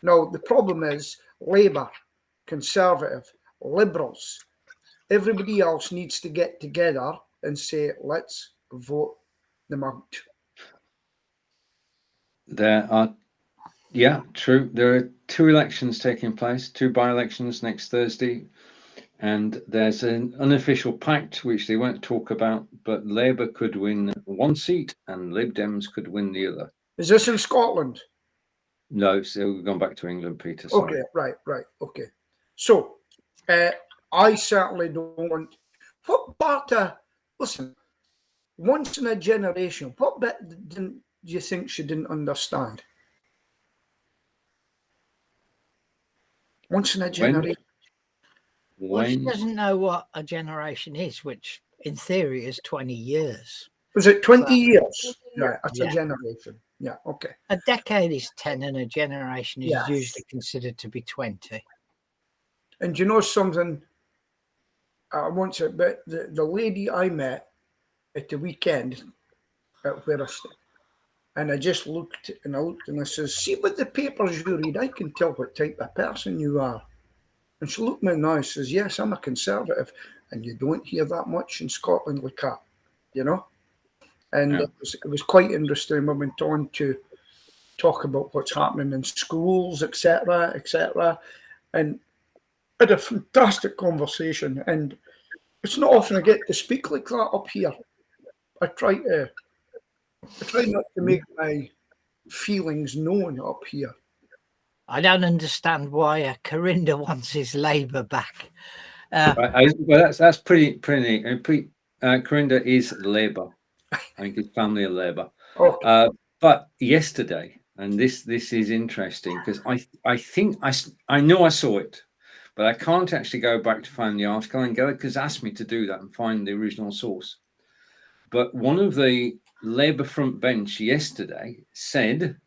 Now, the problem is Labour, Conservative, Liberals, everybody else needs to get together and say, let's vote them out. There are, true. There are 2 elections taking place, 2 by-elections next Thursday. And there's an unofficial pact, which they won't talk about, but Labour could win 1 seat and Lib Dems could win the other. Is this in Scotland? No, so we've gone back to England, Peter. Sorry. Okay, right, okay. So, I certainly don't want... What part listen, once in a generation, what bit do you think she didn't understand? Once in a generation. Well, she doesn't know what a generation is, which in theory is 20 years. Was it 20 years? Yeah, that's a generation. Yeah, okay. A decade is 10 and a generation is usually considered to be 20. And you know something? Once but the lady I met at the weekend at where I stayed, and I just looked and I says, see what the papers you read, I can tell what type of person you are. And she looked me in the eye and says, yes, I'm a Conservative, and you don't hear that much in Scotland like that, you know? And it was quite interesting. We went on to talk about what's happening in schools, etc., etc., and had a fantastic conversation. And it's not often I get to speak like that up here. I try not to make my feelings known up here. I don't understand why Corinda wants his Labour back. Well, that's pretty neat. Corinda is Labour. I think it's family of Labour. Okay. But yesterday, and this is interesting because I think I know I saw it, but I can't actually go back to find the article and go because asked me to do that and find the original source. But one of the Labour front bench yesterday said,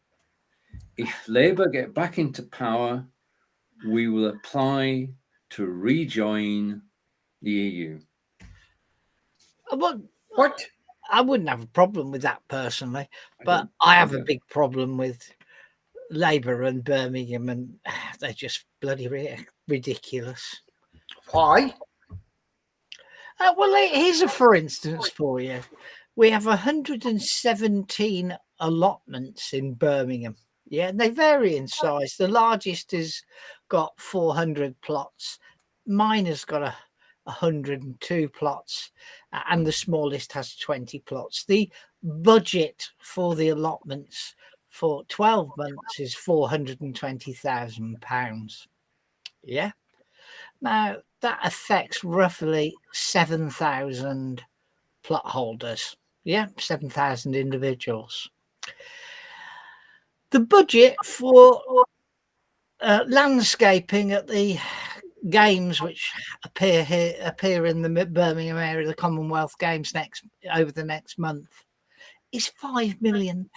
if Labour get back into power, we will apply to rejoin the EU. What? I wouldn't have a problem with that personally, but I have a big problem with Labour and Birmingham, and they're just bloody ridiculous. Why? Well, here's a for instance for you. We have 117 allotments in Birmingham. Yeah, and they vary in size. The largest has got 400 plots. Mine has got 102 plots, and the smallest has 20 plots. The budget for the allotments for 12 months is £420,000. Yeah. Now, that affects roughly 7,000 plot holders. Yeah, 7,000 individuals. The budget for landscaping at the games which appear in the Birmingham area, the Commonwealth Games over the next month, is £5 million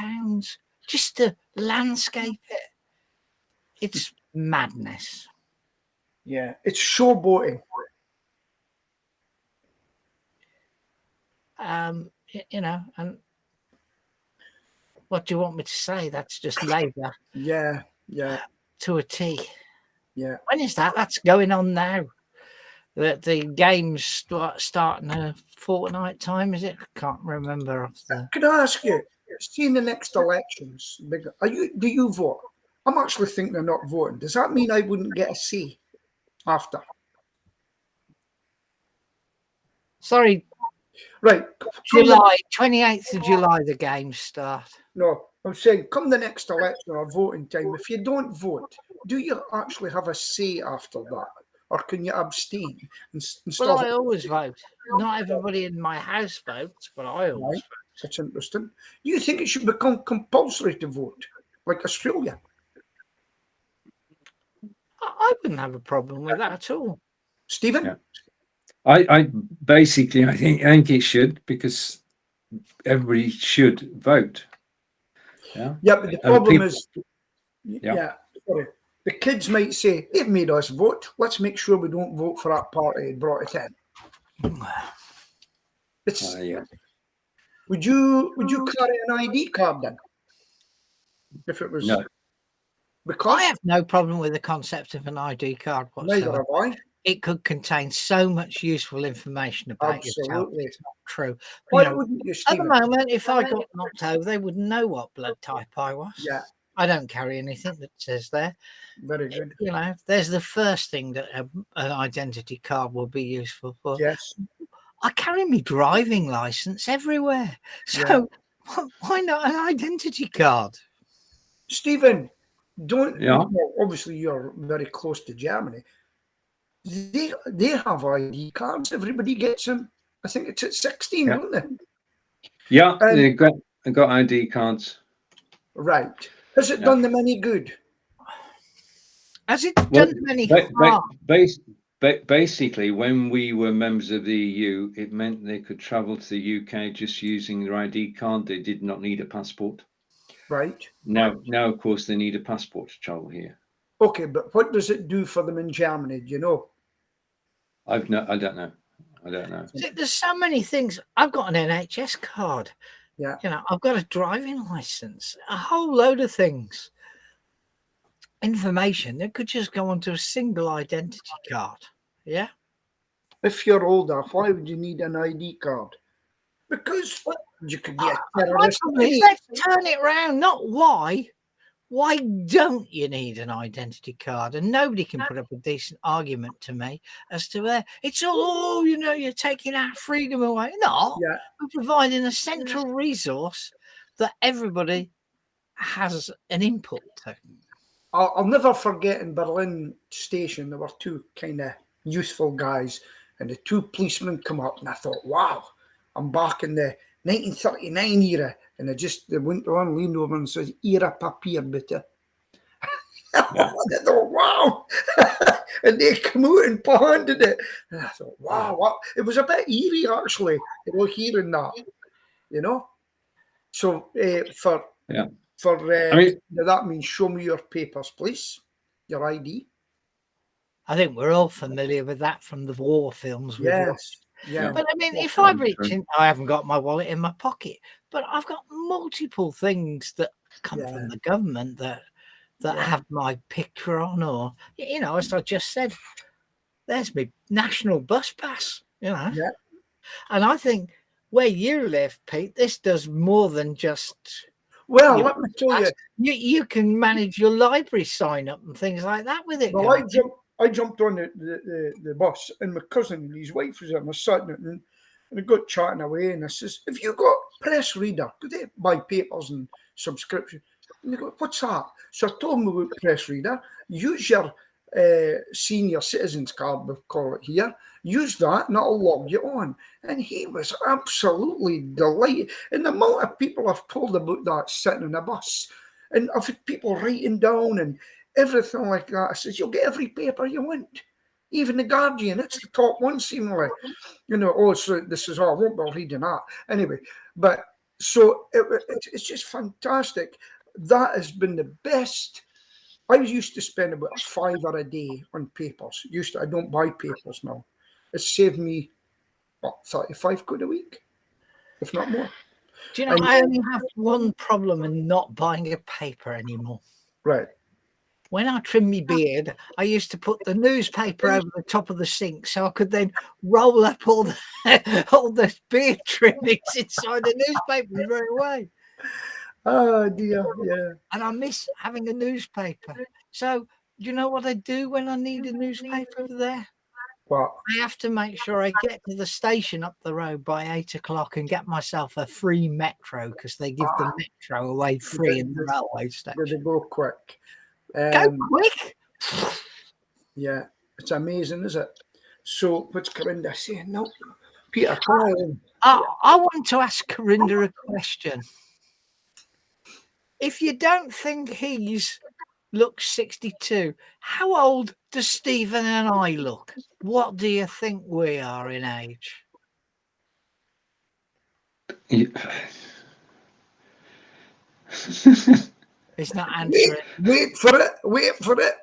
just to landscape it. It's madness. Yeah, it's showboating. You know, and what do you want me to say? That's just Labour. Yeah. To a T. Yeah. When is that? That's going on now. The games start in a fortnight time, is it? I can't remember. Could I ask you, see in the next elections, do you vote? I'm actually thinking of not voting. Does that mean I wouldn't get a say after? Sorry. Right. July, 28th of July, the games start. No, I'm saying come the next election or voting time, if you don't vote, do you actually have a say after that? Or can you abstain? Well, I always vote. Not everybody in my house votes, but I always vote. That's interesting. Do you think it should become compulsory to vote, like Australia? I wouldn't have a problem with that at all. Stephen? Yeah. I basically, I think it should, because everybody should vote. Yeah. Yeah, but the problem is, sorry, the kids might say, they've made us vote. Let's make sure we don't vote for that party and brought it in. Would you carry an ID card then? If it was no. Because I have no problem with the concept of an ID card whatsoever. Neither have I. It could contain so much useful information about yourself. It's not true. Why wouldn't you, at the moment, if I got knocked over, they wouldn't know what blood type I was. Yeah. I don't carry anything that says there. Very good. There's the first thing that an identity card will be useful for. Yes. I carry my driving license everywhere. So why not an identity card? Stephen, obviously you're very close to Germany. They have ID cards. Everybody gets them. I think it's at 16, don't they? Yeah, they got ID cards. Right. Has it done them any good? Has it done them any harm? Basically, when we were members of the EU, it meant they could travel to the UK just using their ID card. They did not need a passport. Right. Now, of course, they need a passport to travel here. Okay, but what does it do for them in Germany? Do you know? I don't know. There's so many things. I've got an NHS card. Yeah. I've got a driving license. A whole load of things. Information that could just go onto a single identity card. Yeah. If you're older, why would you need an ID card? Because you could be a terrorist. Let's turn it around. Not why. Why don't you need an identity card? And nobody can put up a decent argument to me as to where it's all, you're taking our freedom away. No, we're providing a central resource that everybody has an input to. I'll never forget in Berlin station, there were two kind of useful guys, and the two policemen come up, and I thought, wow, I'm back in the 1939 era. And they went on, leaned over and said, Ihre Papier, bitte. And I thought, wow. And they come out and pounded it. And I thought, wow. It was a bit eerie, actually, hearing that, So that means show me your papers, please, your ID. I think we're all familiar with that from the war films. Yes. Yeah. But I mean, if I reach in, I haven't got my wallet in my pocket, but I've got multiple things that come from the government that have my picture on, or as I just said, there's my national bus pass, Yeah. And I think where you live, Pete, this does more than just. Well, let me tell you, you can manage your library sign up and things like that with it. Well, I jumped on the bus, and my cousin and his wife was there, and I sat in it, and I got chatting away, and I says, "If you got press reader, could they buy papers and subscription?" And they go, "What's that?" So I told them about press reader. Use your senior citizens card, we call it here. Use that, and that'll log you on. And he was absolutely delighted. And the amount of people I've told about that sitting in a bus, and I've had people writing down and everything like that. I says, you'll get every paper you want. Even the Guardian, it's the top one, seemingly. So this is all, I won't be reading that. Anyway, but so it's just fantastic. That has been the best. I used to spend about £5 a day on papers. I don't buy papers now. It's saved me, 35 quid a week, if not more. Do you know, I only have one problem in not buying a paper anymore. Right. when I trim my beard, I used to put the newspaper over the top of the sink so I could then roll up all the beard trimmings inside the newspaper and throw it away. Oh dear, yeah. And I miss having a newspaper. So do you know what I do when I need a newspaper over there? What? I have to make sure I get to the station up the road by 8 o'clock and get myself a free metro because they give the metro away free in the railway station. They go quick. Go quick. Yeah, it's amazing, is it? So what's Corinda saying? No, Peter, come on. I want to ask Corinda a question. If you don't think he's looks 62, how old does Stephen and I look? What do you think we are in age? Yeah. He's not answering. Wait for it.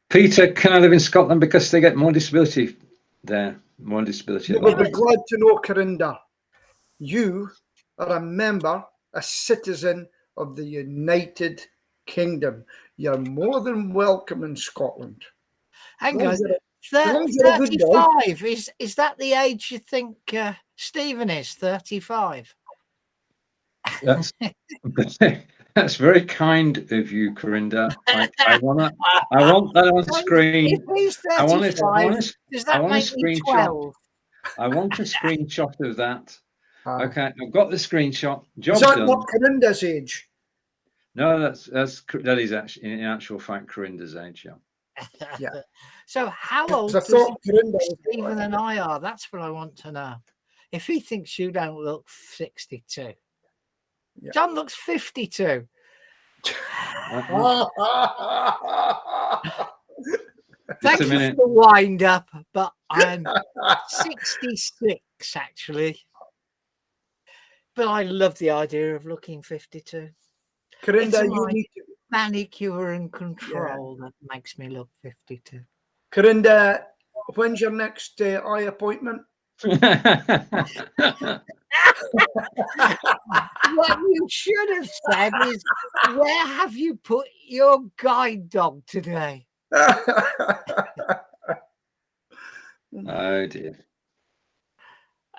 Peter, can I live in Scotland because they get more disability there? More disability. We'll be glad to know, Corinda, you are a member, a citizen of the United Kingdom. You're more than welcome in Scotland. Hang on. 35. Is that the age you think Stephen is? 35. That's very kind of you, Corinda. I want that on screen. If he's 35, does that make me 12? I want a screenshot of that. Okay, I've got the screenshot. Job is that done. not Corinda's age? No, that is actually in actual fact Corinda's age. Yeah. So how old does Stephen and I are? That's what I want to know. If he thinks you don't look 62, John looks 52. Thank you for the wind up, but I'm 66 actually. But I love the idea of looking 52. Corinda, you need to manicure and control that makes me look 52. Corinda, when's your next eye appointment? What you should have said is, where have you put your guide dog today? Oh dear.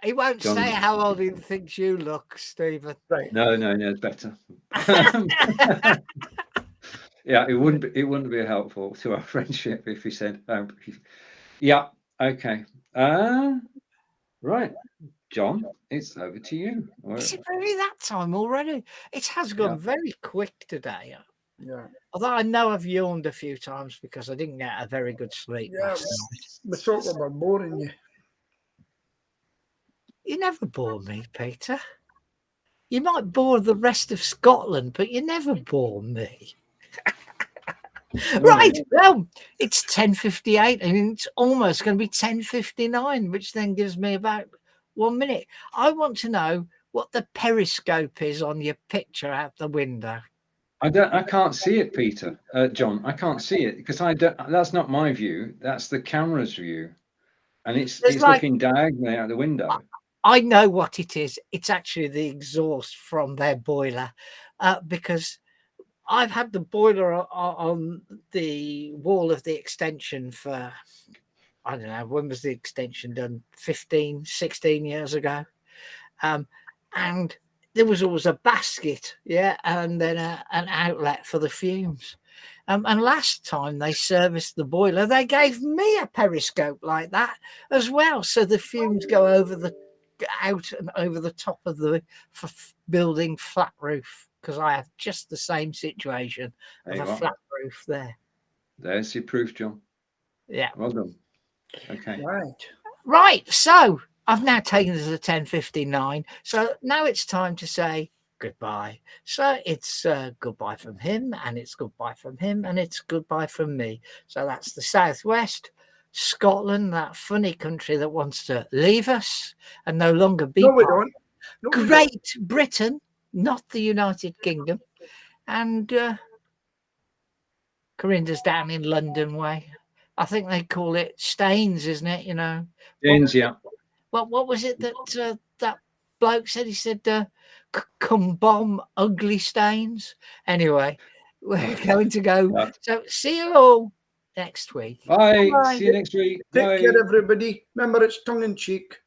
He won't say how old he thinks you look, Stephen. Right. No, it's better. Yeah, it wouldn't be helpful to our friendship if he said, yeah, okay. Right. John, it's over to you. Is it really that time already? It has gone very quick today. Yeah. Although I know I've yawned a few times because I didn't get a very good sleep last night. We're talking about boring you. You never bore me, Peter. You might bore the rest of Scotland, but you never bore me. Right, well, it's 10:58 and it's almost going to be 10:59, which then gives me about 1 minute. I want to know what the periscope is on your picture out the window. I can't see it, Peter. John, I can't see it because that's not my view. That's the camera's view, and it's looking diagonally out the window. I know what it is. It's actually the exhaust from their boiler, because I've had the boiler on the wall of the extension for, I don't know, when was the extension done? 15, 16 years ago. And there was always a basket, and then an outlet for the fumes. And last time they serviced the boiler, they gave me a periscope like that as well. So the fumes go out and over the top of the building flat roof, because I have just the same situation of a flat roof there. There's your proof, John. Yeah. Well done. Okay. Right. So I've now taken this to 10:59. So now it's time to say goodbye. So it's goodbye from him, and it's goodbye from him, and it's goodbye from me. So that's the Southwest, Scotland, that funny country that wants to leave us and no longer be part of Great Britain, not the United Kingdom. And Corinda's down in London way. I think they call it Staines, isn't it? You know, Staines, yeah. What was it that that bloke said? He said, "Come bomb ugly stains." Anyway, we're going to go. Yeah. So see you all next week. Bye. Bye. See you next week. Take Bye. care, everybody. Remember, it's tongue in cheek.